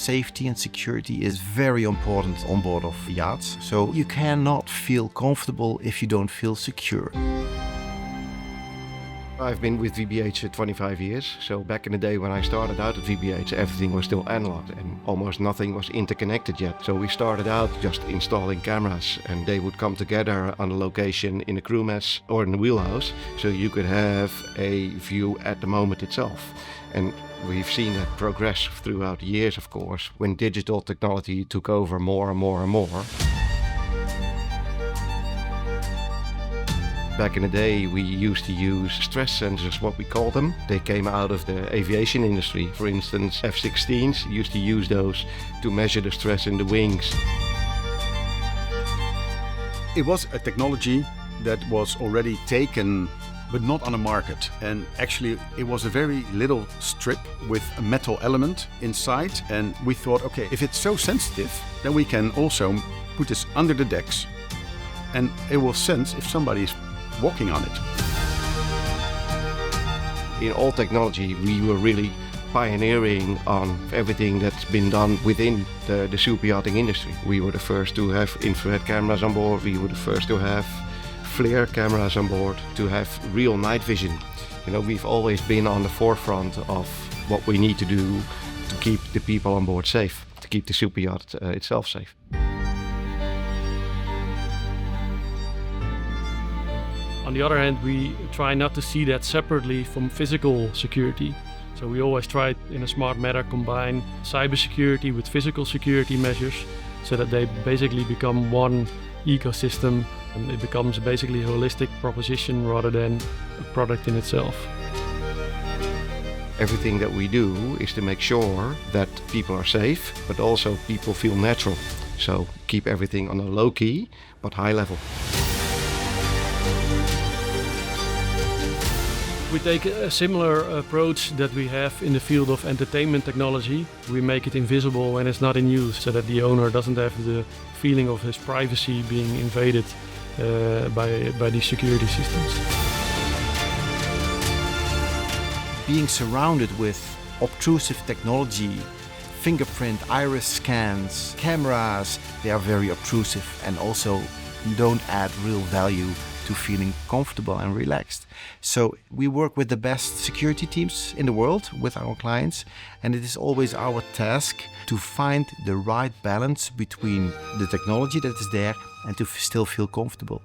safety and security is very important on board of yachts. So you cannot feel comfortable if you don't feel secure. I've been with VBH 25 years, so back in the day when I started out at VBH, everything was still analog and almost nothing was interconnected yet. So we started out just installing cameras and they would come together on a location in a crew mess or in the wheelhouse, so you could have a view at the moment itself. And we've seen that progress throughout the years, of course, when digital technology took over more and more and more. Back in the day, we used to use stress sensors, what we call them. They came out of the aviation industry. For instance, F-16s used to use those to measure the stress in the wings. It was a technology that was already taken, but not on a market. And actually, it was a very little strip with a metal element inside. And we thought, okay, if it's so sensitive, then we can also put this under the decks and it will sense if somebody is walking on it. In all technology, we were really pioneering on everything that's been done within the superyachting industry. We were the first to have infrared cameras on board. We were the first to have flare cameras on board, to have real night vision. You know, we've always been on the forefront of what we need to do to keep the people on board safe, to keep the superyacht itself safe. On the other hand, we try not to see that separately from physical security. So we always try in a smart manner combine cybersecurity with physical security measures so that they basically become one ecosystem and it becomes basically a holistic proposition rather than a product in itself. Everything that we do is to make sure that people are safe, but also people feel natural. So keep everything on a low key, but high level. We take a similar approach that we have in the field of entertainment technology. We make it invisible when it's not in use so that the owner doesn't have the feeling of his privacy being invaded by these security systems. Being surrounded with obtrusive technology, fingerprint, iris scans, cameras, they are very obtrusive and also don't add real value to feeling comfortable and relaxed. So we work with the best security teams in the world with our clients, and it is always our task to find the right balance between the technology that is there and to still feel comfortable.